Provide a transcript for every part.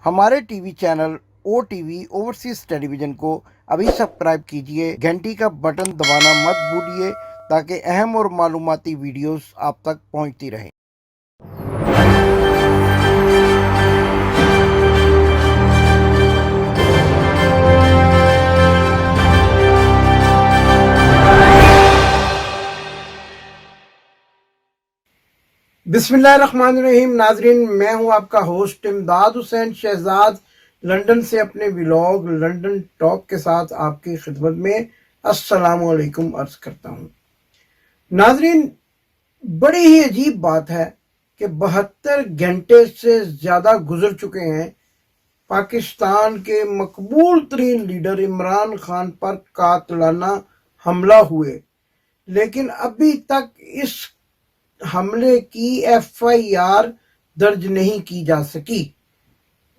हमारे TV channel ओ TV overseas television को अभी सब्सक्राइब कीजिए, घंटी का बटन दबाना मत भूलिए ताकि अहम और मालूमाती वीडियोस आप तक पहुंचती रहें। बिस्मिल्लाहिर्रहमानिर्रहीम। नाजरीन, मैं हूं आपका होस्ट इमदाद हुसैन शहजाद, लंदन से अपने व्लॉग लंदन टॉक के साथ आपकी खिदमत में अस्सलाम वालेकुम अर्ज करता हूं। नाजरीन, बड़ी ही अजीब बात है कि 72 घंटे से ज़्यादा गुजर चुके हैं पाकिस्तान के मकबूल तरीन लीडर इमरान खान पर कातिलाना हमला हुए, लेकिन अभी तक इस हमले की एफआईआर दर्ज नहीं की जा सकी।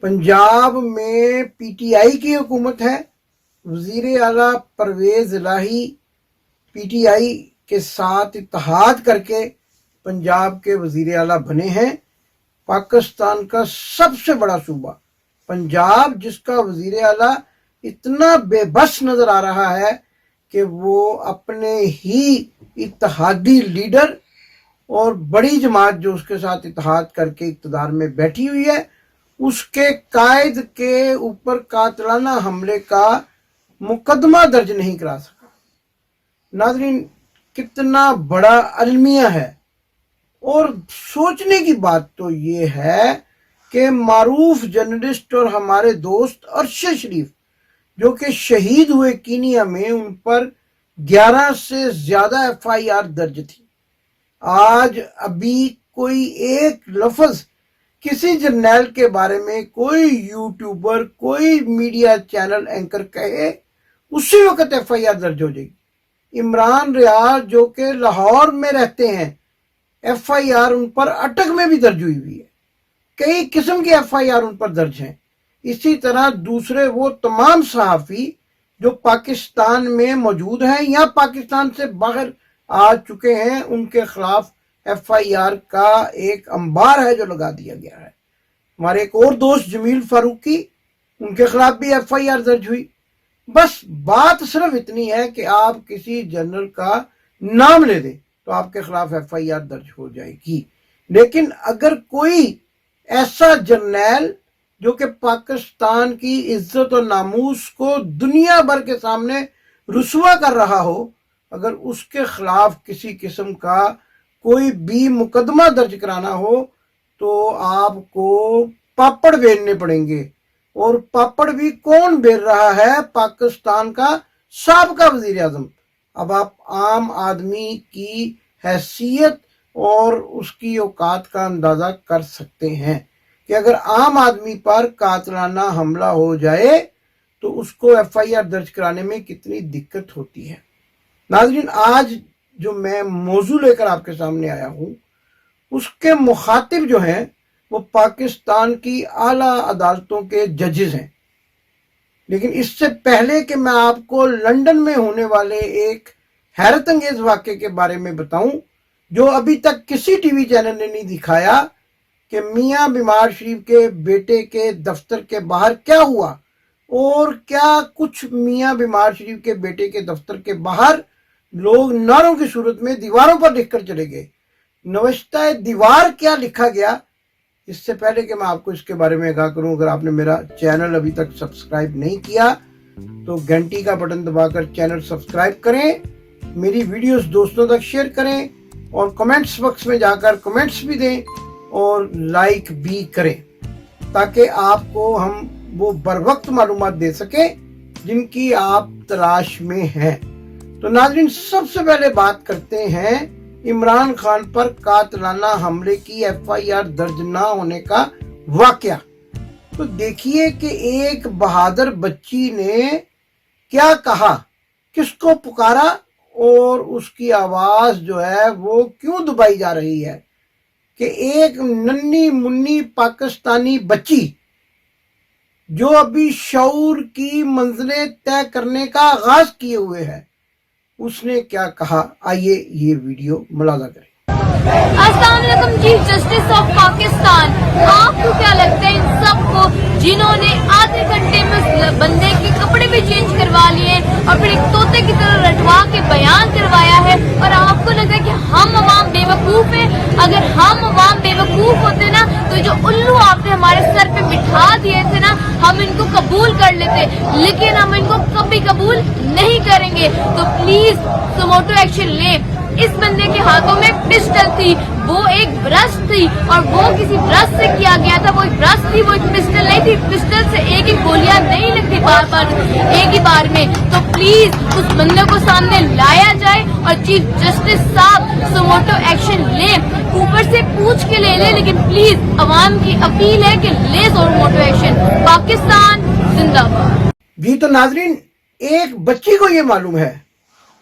पंजाब में पीटीआई की हुकूमत है। वज़ीर आला परवेज़ इलाही पीटीआई के साथ इत्तेहाद करके पंजाब के वज़ीर आला बने हैं। पाकिस्तान का सबसे बड़ा सूबा पंजाब, जिसका वज़ीर आला इतना बेबस नज़र आ रहा है कि वो अपने ही इत्तेहादी लीडर और बड़ी जमात जो उसके साथ इत्तेहाद करके इक़्तिदार में बैठी हुई है, उसके कायद के ऊपर कातिलाना हमले का मुकदमा दर्ज नहीं करा सका। नाज़रीन, कितना बड़ा अलमिया है। और सोचने की बात तो ये है कि मारूफ जर्नलिस्ट और हमारे दोस्त अरशद शरीफ जो कि शहीद हुए कीनिया में, उन पर 11 से ज़्यादा एफआईआर दर्ज थी। आज अभी कोई एक लफ्ज किसी जर्नैल के बारे में कोई यूट्यूबर, कोई मीडिया चैनल एंकर कहे, उसी वक्त एफआईआर दर्ज हो जाएगी। इमरान रियाज जो कि लाहौर में रहते हैं, एफआईआर उन पर अटक में भी दर्ज हुई है। कई किस्म की एफआईआर उन पर दर्ज हैं। इसी तरह दूसरे वो तमाम सहाफ़ी जो पाकिस्तान में मौजूद हैं या पाकिस्तान से बाहर आ चुके हैं, उनके खिलाफ एफआईआर का एक अंबार है जो लगा दिया गया है। हमारे एक और दोस्त जमील फारूकी, उनके खिलाफ भी एफआईआर दर्ज हुई। बस बात सिर्फ इतनी है कि आप किसी जनरल का नाम ले दें तो आपके खिलाफ एफआईआर दर्ज हो जाएगी। लेकिन अगर कोई ऐसा जर्नैल जो कि पाकिस्तान की इज्जत और नामूस को दुनिया भर के सामने रुसवा कर रहा हो, अगर उसके खिलाफ किसी किस्म का कोई भी मुकदमा दर्ज कराना हो तो आपको पापड़ बेलने पड़ेंगे। और पापड़ भी कौन बेल रहा है? पाकिस्तान का साबका वजीर आजम। अब आप आम आदमी की हैसियत और उसकी औकात का अंदाजा कर सकते हैं कि अगर आम आदमी पर कातिलाना हमला हो जाए तो उसको एफआईआर दर्ज कराने में कितनी दिक्कत होती है। नाज़रीन, आज जो मैं मौजू लेकर आपके सामने आया हूँ, उसके मुखातिब जो हैं वो पाकिस्तान की आला अदालतों के जजेस हैं। लेकिन इससे पहले कि मैं आपको लंदन में होने वाले एक हैरत अंगेज वाक़े के बारे में बताऊं, जो अभी तक किसी टीवी चैनल ने नहीं दिखाया, कि मियाँ बीमार शरीफ के बेटे के दफ्तर के बाहर क्या हुआ और क्या कुछ मियाँ बीमार शरीफ के बेटे के दफ्तर के बाहर लोग नारों की सूरत में दीवारों पर लिखकर चले गए। नवश्ता दीवार क्या लिखा गया, इससे पहले कि मैं आपको इसके बारे में आगाह करूं, अगर आपने मेरा चैनल अभी तक सब्सक्राइब नहीं किया तो घंटी का बटन दबाकर चैनल सब्सक्राइब करें, मेरी वीडियोस दोस्तों तक शेयर करें और कमेंट्स बॉक्स में जाकर कमेंट्स भी दें और लाइक भी करें, ताकि आपको हम वो बर वक्त मालूमात दे सकें जिनकी आप तलाश में हैं। तो नाज़रीन, सबसे पहले बात करते हैं इमरान खान पर कातिलाना हमले की एफआईआर दर्ज ना होने का वाकया। तो देखिए कि एक बहादुर बच्ची ने क्या कहा, किसको पुकारा और उसकी आवाज जो है वो क्यों दबाई जा रही है कि एक नन्ही मुन्नी पाकिस्तानी बच्ची जो अभी शऊर की मंजिलें तय करने का आगाज किए हुए है, उसने क्या कहा। आइए ये वीडियो मुलाजा करें। अस्सलाम वालेकुम चीफ जस्टिस ऑफ पाकिस्तान, आपको क्या लगता है इन सबको जिन्होंने आधे घंटे में उस बंदे के कपड़े भी चेंज करवा लिए और फिर एक तोते की तरह रटवा के बयान करवाया है। और आपको लगा कि हम अवाम बेवकूफ हैं? अगर हम अवाम बेवकूफ होते ना तो जो उल्लू आपने हमारे सर पे बिठा दिए थे ना, हम इनको कबूल कर लेते, लेकिन हम इनको कभी कबूल नहीं करेंगे। तो प्लीज सुमोटो एक्शन ले। इस बंदे के हाथों में पिस्टल थी, वो एक ब्रश थी और वो किसी ब्रश से किया गया था। वो एक ब्रश थी, वो एक पिस्टल नहीं थी। पिस्टल से एक एक गोलियां नहीं लगती बार बार एक ही बार में। तो प्लीज उस बंदे को सामने लाया जाए और चीफ जस्टिस साहब सुमोटो एक्शन ले, ऊपर से पूछ के ले ले, लेकिन प्लीज अवाम की अपील है कि ले सुमोटो एक्शन। पाकिस्तान जिंदाबाद। जी तो नाजरीन, एक बच्ची को ये मालूम है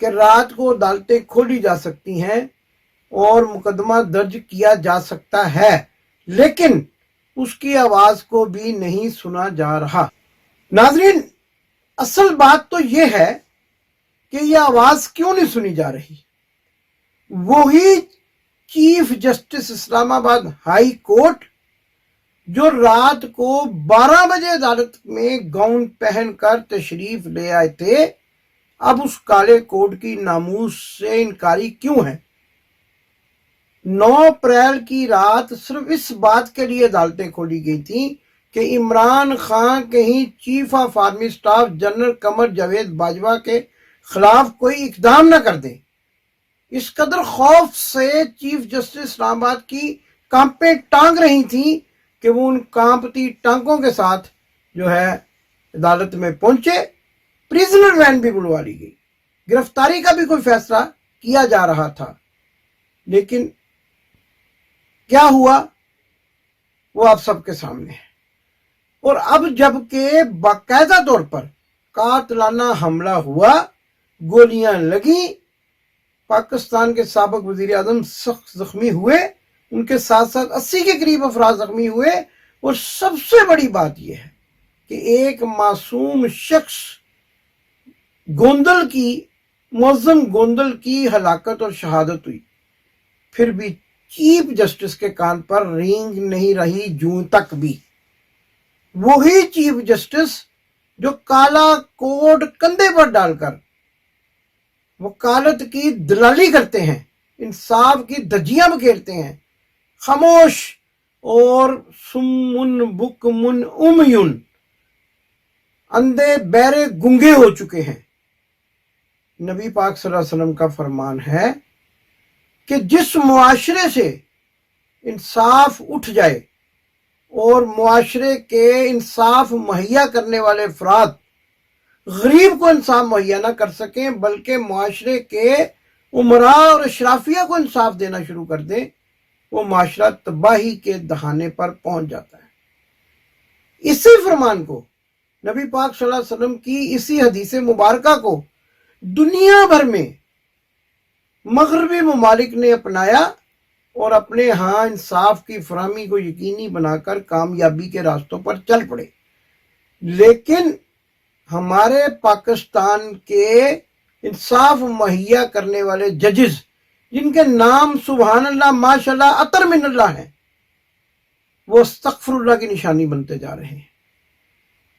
कि रात को अदालतें खोली जा सकती हैं और मुकदमा दर्ज किया जा सकता है, लेकिन उसकी आवाज को भी नहीं सुना जा रहा। नाजरीन, असल बात तो ये है कि ये आवाज क्यों नहीं सुनी जा रही। वही chief justice Islamabad high court जो रात को 12 बजे अदालत में गाउन पहनकर तशरीफ ले आए थे, अब उस काले कोट की नामूस से इनकारी क्यों है। 9 अप्रैल की रात सिर्फ इस बात के लिए अदालतें खोली गई थी कि इमरान खान कहीं chief of army staff general Qamar Javed Bajwa के खिलाफ कोई इकदाम न कर दे। इस कदर खौफ से चीफ जस्टिस इस्लामाबाद की कांपे टांग रही थी कि वो उन कांपती टांगों के साथ जो है अदालत में पहुंचे। प्रिजनर वैन भी बुलवा ली गई, गिरफ्तारी का भी कोई फैसला किया जा रहा था, लेकिन क्या हुआ वो आप सबके सामने है। और अब जबकि बाकायदा तौर पर कातलाना हमला हुआ, गोलियां लगी, पाकिस्तान के साबिक वजीर आजम सख्त जख्मी हुए, उनके साथ साथ 80 के करीब अफराद जख्मी हुए। और सबसे बड़ी बात यह है कि एक मासूम शख्स गोंदल की मुअज्जम गोंदल की हलाकत और शहादत हुई, फिर भी चीफ जस्टिस के कान पर रींग नहीं रही जूं तक भी। वही चीफ जस्टिस जो काला कोट कंधे पर डालकर वकालत की दलाली करते हैं, इंसाफ की धज्जियां बखेरते हैं, खामोश और सुम्मुन बुकमुन उमयुन, अंधे बहरे गूंगे हो चुके हैं। नबी पाक सल्लल्लाहु अलैहि वसल्लम का फरमान है कि जिस मुआशरे से इंसाफ उठ जाए और मुआशरे के इंसाफ मुहैया करने वाले अफराद गरीब को इंसाफ मुहैया ना कर सकें, बल्कि मुआशरे के उमरा और अशराफिया को इंसाफ देना शुरू कर दें, वो मुआशरा तबाही के दहाने पर पहुंच जाता है। इसी फरमान को नबी पाक सल्लल्लाहु अलैहि वसल्लम की इसी हदीस मुबारका को दुनिया भर में मगरबी ममालिक ने अपनाया और अपने यहाँ इंसाफ की फराहमी को यकीनी बनाकर कामयाबी के रास्तों पर चल पड़े। लेकिन हमारे पाकिस्तान के इंसाफ मुहैया करने वाले जजेस, जिनके नाम सुभान अल्लाह माशाल्लाह अतर मिनल्लाह है, वो अस्तगफिरुल्लाह की निशानी बनते जा रहे हैं।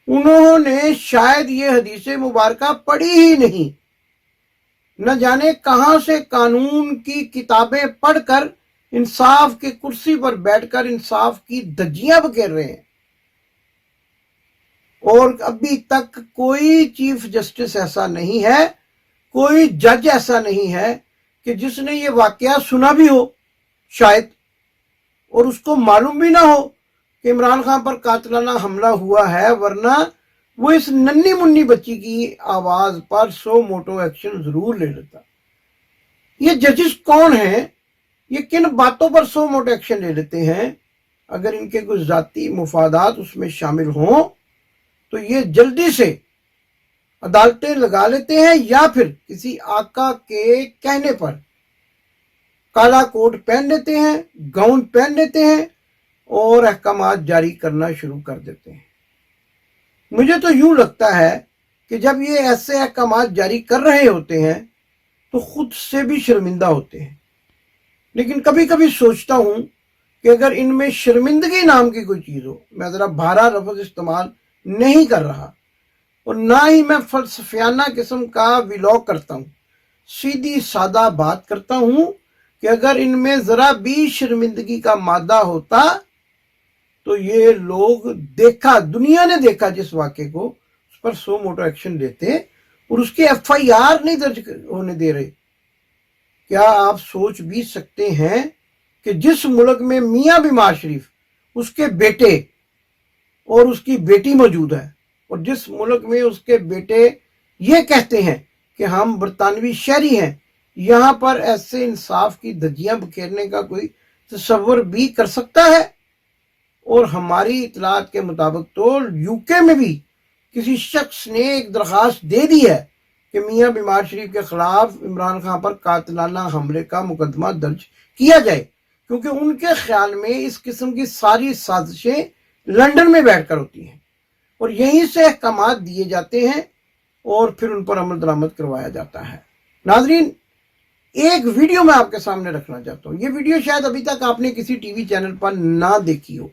उन्होंने शायद ये हदीस मुबारका पढ़ी ही नहीं, न जाने कहां से कानून की किताबें पढ़कर इंसाफ की कुर्सी पर बैठकर इंसाफ की धज्जियां बखेर रहे हैं। और अभी तक कोई चीफ जस्टिस ऐसा नहीं है, कोई जज ऐसा नहीं है कि जिसने ये वाकया सुना भी हो शायद, और उसको मालूम भी ना हो कि इमरान खान पर कातलाना हमला हुआ है, वरना वो इस नन्ही मुन्नी बच्ची की आवाज पर सो मोटो एक्शन जरूर ले लेता। ये जजेस कौन हैं, ये किन बातों पर सो मोटो एक्शन ले लेते हैं? अगर इनके कुछ जाती मुफादात उसमें शामिल हों तो ये जल्दी से अदालतें लगा लेते हैं, या फिर किसी आका के कहने पर काला कोट पहन लेते हैं, गाउन पहन लेते हैं और अहकामात जारी करना शुरू कर देते हैं। मुझे तो यूं लगता है कि जब ये ऐसे अहकामात जारी कर रहे होते हैं तो खुद से भी शर्मिंदा होते हैं। लेकिन कभी कभी सोचता हूं کہ اگر ان میں شرمندگی نام کی کوئی چیز ہو، میں ذرا بھارا لفظ استعمال نہیں کر رہا اور نہ ہی میں فلسفیانہ قسم کا ویلاگ کرتا ہوں، سیدھی سادہ بات کرتا ہوں کہ اگر ان میں ذرا بھی شرمندگی کا مادہ ہوتا تو یہ لوگ دنیا نے دیکھا جس واقعے کو، اس پر سو موٹو ایکشن لیتے اور اس کے ایف آئی آر نہیں درج ہونے دے رہے۔ کیا آپ سوچ بھی سکتے ہیں کہ جس ملک میں میاں بیمار شریف، اس کے بیٹے اور اس کی بیٹی موجود ہے، اور جس ملک میں اس کے بیٹے یہ کہتے ہیں کہ ہم برطانوی شہری ہیں، یہاں پر ایسے انصاف کی دھجیاں بکھیرنے کا کوئی تصور بھی کر سکتا ہے؟ اور ہماری اطلاعات کے مطابق تو یو کے میں بھی کسی شخص نے ایک درخواست دے دی ہے کہ میاں بیمار شریف کے خلاف عمران خان پر قاتلانہ حملے کا مقدمہ درج کیا جائے، کیونکہ ان کے خیال میں اس قسم کی ساری سازشیں لندن میں بیٹھ کر ہوتی ہیں اور یہیں سے احکامات دیے جاتے ہیں اور پھر ان پر عمل درآمد کروایا جاتا ہے۔ ناظرین، ایک ویڈیو میں آپ کے سامنے رکھنا چاہتا ہوں۔ یہ ویڈیو شاید ابھی تک آپ نے کسی ٹی وی چینل پر نہ دیکھی ہو۔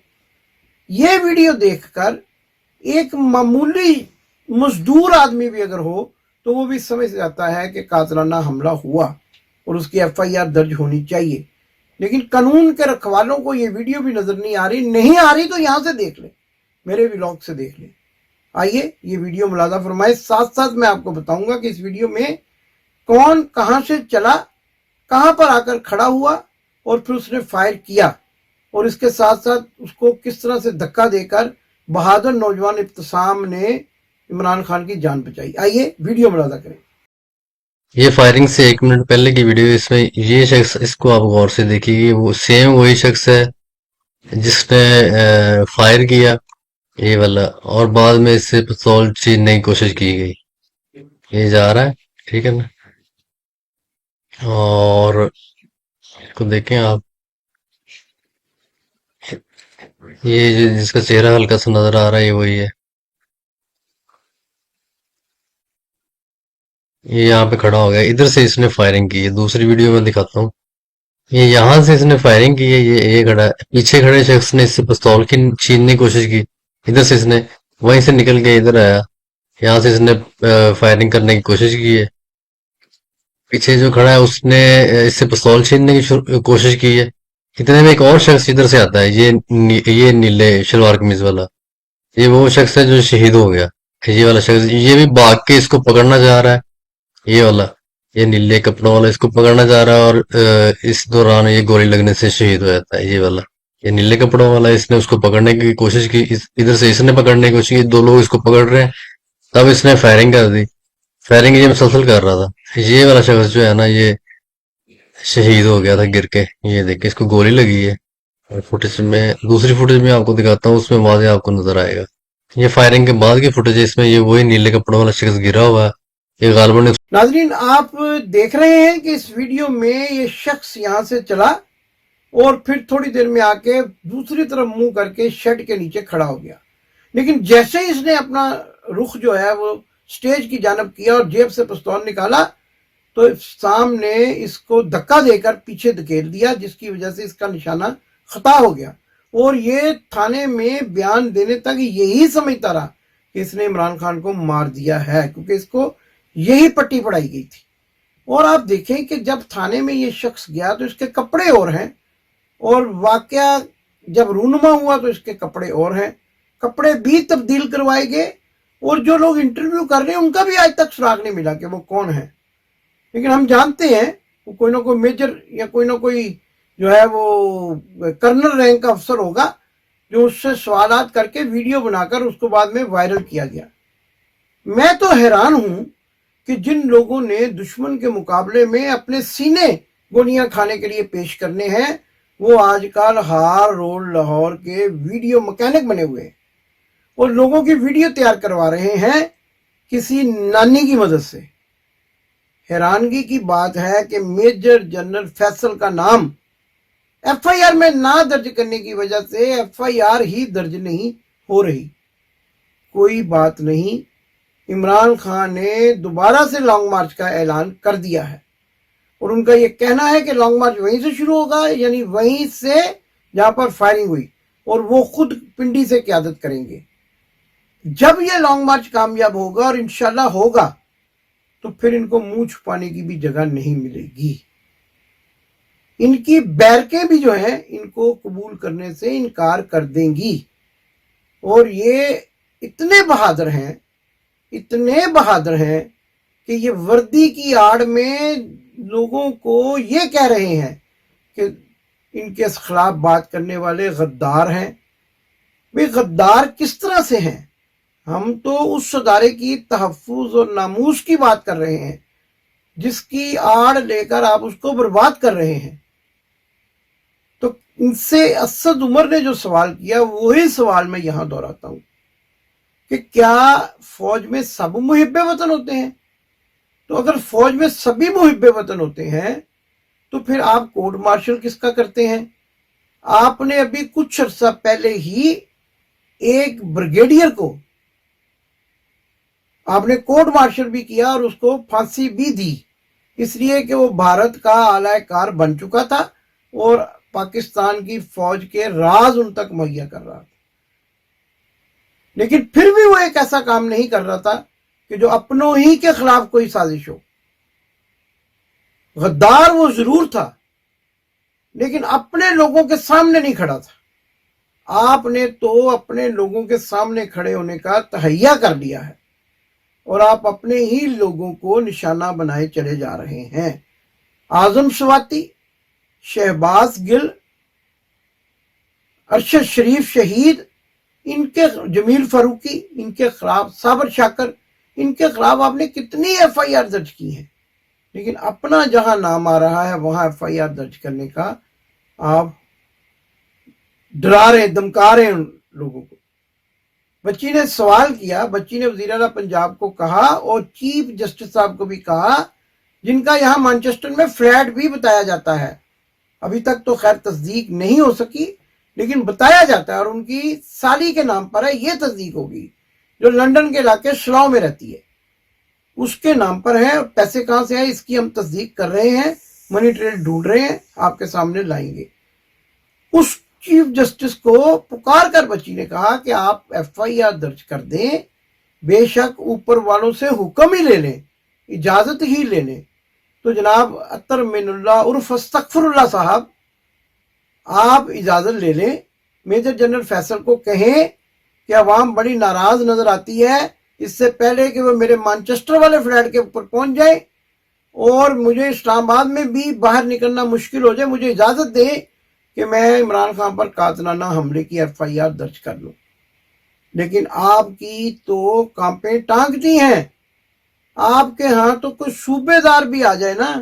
یہ ویڈیو دیکھ کر ایک معمولی مزدور آدمی بھی اگر ہو تو وہ بھی سمجھ جاتا ہے کہ قاتلانہ حملہ ہوا اور اس کی ایف آئی آر درج ہونی چاہیے، لیکن قانون کے رکھوالوں کو یہ ویڈیو بھی نظر نہیں آ رہی تو یہاں سے دیکھ لیں، میرے ویلاگ سے دیکھ لیں۔ آئیے یہ ویڈیو ملاحظہ فرمائے، ساتھ ساتھ میں آپ کو بتاؤں گا کہ اس ویڈیو میں کون کہاں سے چلا، کہاں پر آ کر کھڑا ہوا اور پھر اس نے فائر کیا، اور اس کے ساتھ ساتھ اس کو کس طرح سے دھکا دے کر بہادر نوجوان ابتسام نے عمران خان کی جان بچائی۔ آئیے ویڈیو ملاحظہ کریں۔ یہ فائرنگ سے 1 منٹ پہلے کی ویڈیو، اس میں یہ شخص، اس کو آپ غور سے دیکھیے، وہ سیم وہی شخص ہے جس نے فائر کیا یہ والا، اور بعد میں اس سے پستول چھیننے کی کوشش کی گئی۔ یہ جا رہا ہے، ٹھیک ہے نا، اور اس کو دیکھیں آپ، یہ جس کا چہرہ ہلکا سا نظر آ رہا ہے یہ وہی ہے۔ یہ یہاں پہ کھڑا ہو گیا، ادھر سے اس نے فائرنگ کی ہے۔ دوسری ویڈیو میں دکھاتا ہوں، یہ یہاں سے اس نے فائرنگ کی ہے، یہ کھڑا ہے، پیچھے کھڑے شخص نے اس سے پستول کی چھیننے کی کوشش کی، ادھر سے اس نے وہیں سے نکل کے ادھر آیا، یہاں سے اس نے فائرنگ کرنے کی کوشش کی ہے۔ پیچھے جو کھڑا ہے اس نے اس سے پستول چھیننے کی کوشش کی ہے۔ اتنے میں ایک اور شخص ادھر سے آتا ہے، یہ نیلے شلوار قمیض والا، یہ وہ شخص ہے جو شہید ہو گیا۔ یہ والا شخص یہ بھی بھاگ کے اس کو پکڑنا چاہ رہا ہے، یہ والا، یہ نیلے کپڑوں والا اس کو پکڑنا چاہ رہا ہے، اور اس دوران یہ گولی لگنے سے شہید ہو جاتا ہے۔ یہ والا، یہ نیلے کپڑوں والا، اس نے اس کو پکڑنے کی کوشش کی، ادھر سے اس نے پکڑنے کی کوشش کی، دو لوگ اس کو پکڑ رہے ہیں، تب اس نے فائرنگ کر دی۔ فائرنگ یہ مسلسل کر رہا تھا۔ یہ والا شخص جو ہے نا یہ شہید ہو گیا تھا گر کے، یہ دیکھیں اس کو گولی لگی ہے، اور فوٹیج میں، دوسری فوٹیج میں آپ کو دکھاتا ہوں، اس میں واضح آپ کو نظر آئے گا۔ یہ فائرنگ کے بعد کی فوٹیج ہے، اس میں یہ وہی نیلے کپڑوں والا شخص گرا ہوا ہے، یہ غالباً۔ ناظرین، آپ دیکھ رہے ہیں کہ اس ویڈیو میں یہ شخص یہاں سے چلا اور پھر تھوڑی دیر میں آ کے دوسری طرف منہ کر کے شیڈ کے نیچے کھڑا ہو گیا، لیکن جیسے ہی اس نے اپنا رخ جو ہے وہ سٹیج کی جانب کیا اور جیب سے پستول نکالا تو سام نے اس کو دھکا دے کر پیچھے دھکیل دیا، جس کی وجہ سے اس کا نشانہ خطا ہو گیا، اور یہ تھانے میں بیان دینے تک یہی سمجھتا رہا کہ اس نے عمران خان کو مار دیا ہے، کیونکہ اس کو یہی پٹی پڑھائی گئی تھی۔ اور آپ دیکھیں کہ جب تھانے میں یہ شخص گیا تو اس کے کپڑے اور ہیں، اور واقعہ جب رونما ہوا تو اس کے کپڑے اور ہیں، کپڑے بھی تبدیل کروائے گئے، اور جو لوگ انٹرویو کر رہے ہیں ان کا بھی آج تک سراغ نہیں ملا کہ وہ کون ہے، لیکن ہم جانتے ہیں وہ کوئی نہ کوئی میجر یا کوئی نہ کوئی جو ہے وہ کرنل رینک کا افسر ہوگا، جو اس سے سوالات کر کے ویڈیو بنا کر اس کو بعد میں وائرل کیا گیا۔ میں تو حیران ہوں کہ جن لوگوں نے دشمن کے مقابلے میں اپنے سینے گولیاں کھانے کے لیے پیش کرنے ہیں، وہ آج کل ہار رول لاہور کے ویڈیو مکینک بنے ہوئے ہیں اور لوگوں کی ویڈیو تیار کروا رہے ہیں کسی نانی کی مدد سے۔ حیرانگی کی بات ہے کہ میجر جنرل فیصل کا نام ایف آئی آر میں نہ درج کرنے کی وجہ سے ایف آئی آر ہی درج نہیں ہو رہی۔ کوئی بات نہیں، عمران خان نے دوبارہ سے لانگ مارچ کا اعلان کر دیا ہے، اور ان کا یہ کہنا ہے کہ لانگ مارچ وہیں سے شروع ہوگا، یعنی وہیں سے जहां पर फायरिंग हुई, और वो खुद पिंडी से क़यादत करेंगे। जब ये लॉन्ग मार्च कामयाब होगा, और इंशाल्लाह होगा, तो फिर इनको मुंह छुपाने की भी जगह नहीं मिलेगी। इनकी बैरकें भी जो हैं इनको कबूल करने से इनकार कर देंगी। और ये इतने बहादुर हैं, इतने बहादुर हैं कि ये वर्दी की आड़ में लोगों को ये कह रहे हैं कि इनके खिलाफ बात करने वाले गद्दार हैं। वे गद्दार किस तरह से हैं? हम तो उस अदारे की तहफ़्फ़ुज़ और नामूस की बात कर रहे हैं जिसकी आड़ लेकर आप उसको बर्बाद कर रहे हैं। तो इनसे असद उमर ने जो सवाल किया, वही सवाल मैं यहां दोहराता हूं कि क्या फौज में सब मुहिब्बे वतन होते हैं? तो अगर फौज में सभी मुहिब्बे वतन होते हैं तो फिर आप कोर्ट मार्शल किसका करते हैं? आपने अभी कुछ अर्सा पहले ही एक ब्रिगेडियर को आपने कोर्ट मार्शल भी किया और उसको फांसी भी दी, इसलिए कि वो भारत का आलाकार बन चुका था और पाकिस्तान की फौज के राज उन तक मुहैया कर रहा था। लेकिन फिर भी वो एक ऐसा काम नहीं कर रहा था कि जो अपनों ही के खिलाफ कोई साजिश हो। गद्दार वो जरूर था, लेकिन अपने लोगों के सामने नहीं खड़ा था। आपने तो अपने लोगों के सामने खड़े होने का तहैया कर लिया है और आप अपने ही लोगों को निशाना बनाए चले जा रहे हैं। आजम स्वाति, शहबाज गिल, अरशद शरीफ शहीद, इनके जमील फारूकी, इनके खिलाफ साबर शाकर, इनके खिलाफ आपने कितनी एफआईआर दर्ज की है, लेकिन अपना जहां नाम आ रहा है वहां एफआईआर दर्ज करने का आप डरा रहे, धमका रहे उन लोगों को। बच्ची ने सवाल किया, बच्ची ने वज़ीर आला पंजाब को कहा और चीफ जस्टिस साहब को भी कहा, जिनका यहाँ मैनचेस्टर में फ्लैट भी बताया जाता है। अभी तक तो खैर तस्दीक नहीं हो सकी, लेकिन बताया जाता है और उनकी साली के नाम पर है, ये तस्दीक होगी, जो लंदन के इलाके स्लॉ में रहती है, उसके नाम पर है। पैसे कहाँ से आए इसकी हम तस्दीक कर रहे हैं, मनी ट्रेल ढूंढ रहे हैं, आपके सामने लाएंगे। उस चीफ जस्टिस को पुकार कर बच्ची ने कहा कि आप एफआईआर दर्ज कर दें, बेशक ऊपर वालों से हुक्म ही ले लें, इजाजत ही ले लें। तो जनाब अतर मिनुल्लाह उर्फ अस्तगफिरुल्लाह साहब, आप इजाजत ले लें, मेजर जनरल फैसल को कहें कि अवाम बड़ी नाराज नजर आती है, इससे पहले कि वो मेरे मैनचेस्टर वाले फ्लैट के ऊपर पहुंच जाए और मुझे इस्लामाबाद में भी बाहर निकलना मुश्किल हो जाए, मुझे इजाजत दें कि मैं इमरान खान पर कातलाना हमले की एफआईआर दर्ज कर लूं। लेकिन आपकी तो कांपे टांगती हैं। आपके यहाँ तो कोई सूबेदार भी आ जाए ना,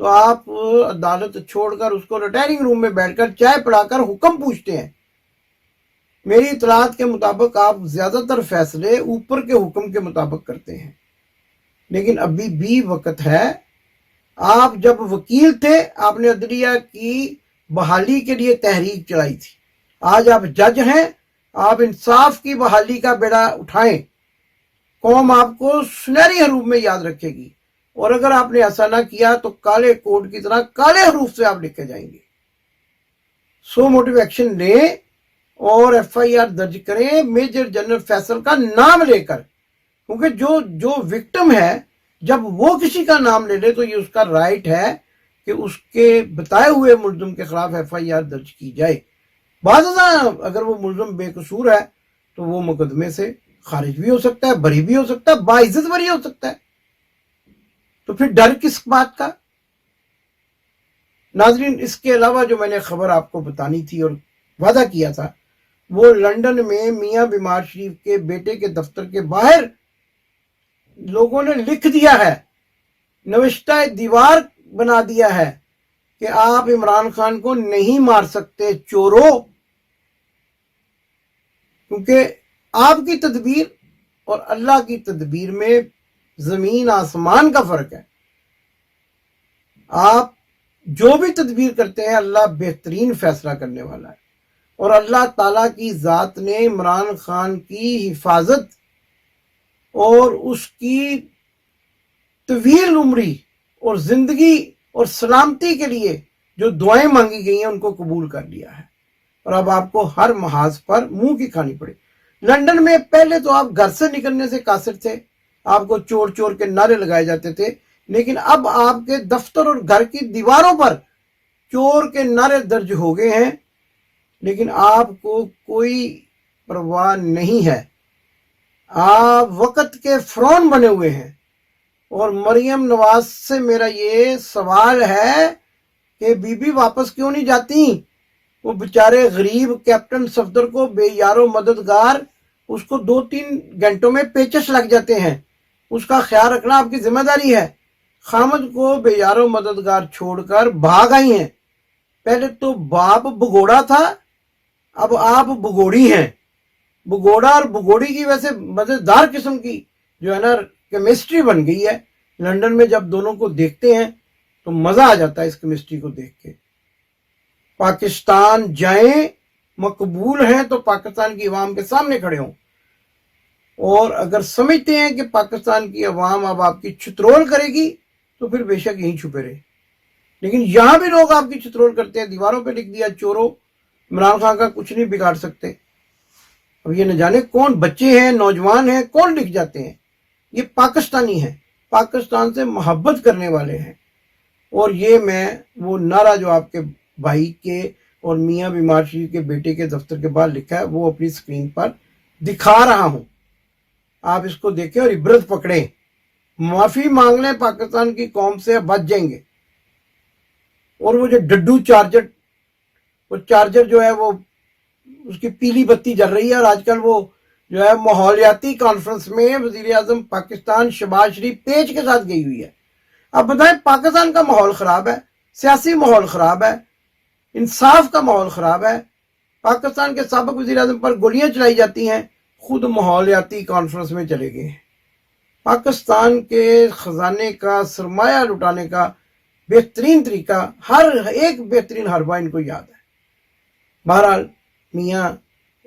तो आप अदालत छोड़कर उसको रिटायरिंग रूम में बैठकर चाय पिलाकर हुक्म पूछते हैं। मेरी इतलात के मुताबिक आप ज्यादातर फैसले ऊपर के हुक्म के मुताबिक करते हैं, लेकिन अभी भी वक्त है। आप जब वकील थे, आपने अदलिया की बहाली के लिए तहरीक चलाई थी। आज आप जज हैं, आप इंसाफ की बहाली का बेड़ा उठाएं, कौम आपको सुनहरी हरूफ में याद रखेगी। और अगर आपने ऐसा ना किया तो काले कोड की तरह काले हरूफ से आप लिखे जाएंगे। सो मोटिव एक्शन लें और एफआईआर दर्ज करें मेजर जनरल फैसल का नाम लेकर, क्योंकि जो विक्टिम है, जब वो किसी का नाम ले ले तो ये उसका राइट है कि उसके बताए हुए मुल्जिम के खिलाफ एफआईआर दर्ज की जाए। बाज़ अगर वो मुल्जिम बेकसूर है तो वो मुकदमे से खारिज भी हो सकता है, बरी भी हो सकता है, बाइज्जत बरी हो सकता है। तो फिर डर किस बात का? नाजरीन, इसके अलावा जो मैंने खबर आपको बतानी थी और वादा किया था, वो लंदन में मियां बीमार शरीफ के बेटे के दफ्तर के बाहर लोगों ने लिख दिया है, नविश्ता दीवार बना दिया है कि आप इमरान खान को नहीं मार सकते चोरों, क्योंकि आपकी तदबीर और अल्लाह की तदबीर में जमीन आसमान का फर्क है। आप जो भी तदबीर करते हैं, अल्लाह बेहतरीन फैसला करने वाला है। और अल्लाह ताला की ज़ात ने इमरान खान की हिफाजत और उसकी तवील उम्री और ज़िंदगी और सलामती के लिए जो दुआएं मांगी गई हैं उनको कबूल कर लिया है। और अब आपको हर महाज पर मुंह की खानी पड़े। लंदन में पहले तो आप घर से निकलने से कासिर थे, आपको चोर चोर के नारे लगाए जाते थे, लेकिन अब आपके दफ्तर और घर की दीवारों पर चोर के नारे दर्ज हो गए हैं, लेकिन आपको कोई परवाह नहीं है। आप वक्त के फ़िरौन बने हुए हैं। और मरियम नवाज से मेरा ये सवाल है कि बीबी वापस क्यों नहीं जाती? वो बेचारे गरीब कैप्टन सफदर को बेयारो मददगार, उसको 2-3 घंटों में पेचस लग जाते हैं, उसका ख्याल रखना आपकी जिम्मेदारी है। खामद को बेयारो मददगार छोड़कर भाग आई हैं। पहले तो बाप भगोड़ा था, अब आप भगोड़ी हैं। भगोड़ा और भगोड़ी की वैसे मजेदार किस्म की जो है ना केमिस्ट्री बन गई है। लंदन में जब दोनों को देखते हैं तो मजा आ जाता है इस केमिस्ट्री को देख के। पाकिस्तान जाएं, मकबूल हैं तो पाकिस्तान की अवाम के सामने खड़े हों, और अगर समझते हैं कि पाकिस्तान की अवाम अब आपकी चित्रोल करेगी तो फिर बेशक यहीं छुपे रहे। लेकिन यहां भी लोग आपकी चित्रोल करते हैं, दीवारों पे लिख दिया चोरों, इमरान खान का कुछ नहीं बिगाड़ सकते। अब ये न जाने कौन बच्चे हैं, नौजवान हैं, कौन लिख जाते हैं। ये पाकिस्तानी हैं, पाकिस्तान से मोहब्बत करने वाले हैं। और ये मैं वो नारा जो आपके भाई के और मियाँ बीमार शरीफ के बेटे के दफ्तर के बाहर लिखा है वो अपनी स्क्रीन पर दिखा रहा हूं, आप इसको देखें और इबरत पकड़ें। माफी मांग लें पाकिस्तान की कौम से, बच जाएंगे। और वो जो डड्डू चार्जर, वो चार्जर जो है वो उसकी पीली बत्ती जल रही है, और आजकल वो जो है माहौलियाती कॉन्फ्रेंस में वजीर आजम पाकिस्तान शहबाज शरीफ पेज के साथ गई हुई है। अब बताएं, पाकिस्तान का माहौल खराब है, सियासी माहौल खराब है, इंसाफ का माहौल खराब है, पाकिस्तान के साबिक वजीर आजम पर गोलियां चलाई जाती हैं, खुद माहौलियाती कॉन्फ्रेंस में चले गए हैं। पाकिस्तान के खजाने का सरमाया लुटाने का बेहतरीन तरीका, हर एक बेहतरीन हरबा इनको याद है। बहरहाल मियाँ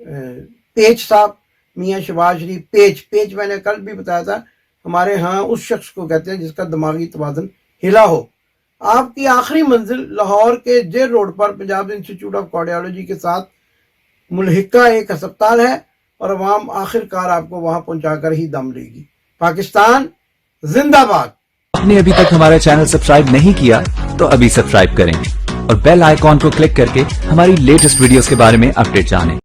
पेच साहब, मियाँ शहबाज शरीफ पेच मैंने कल भी बताया था, हमारे यहाँ उस शख्स को कहते हैं जिसका दिमागी तवाज़ुन हिला हो। आपकी आखिरी मंजिल लाहौर के जेल रोड पर पंजाब इंस्टीट्यूट ऑफ कार्डियोलॉजी के साथ मुल्हिका एक अस्पताल है, और अवाम आखिरकार आपको वहां पहुंचाकर ही दम लेगी। पाकिस्तान जिंदाबाद। आपने अभी तक हमारा चैनल सब्सक्राइब नहीं किया तो अभी सब्सक्राइब करें और बेल आइकॉन को क्लिक करके हमारी लेटेस्ट वीडियोस के बारे में अपडेट जानें।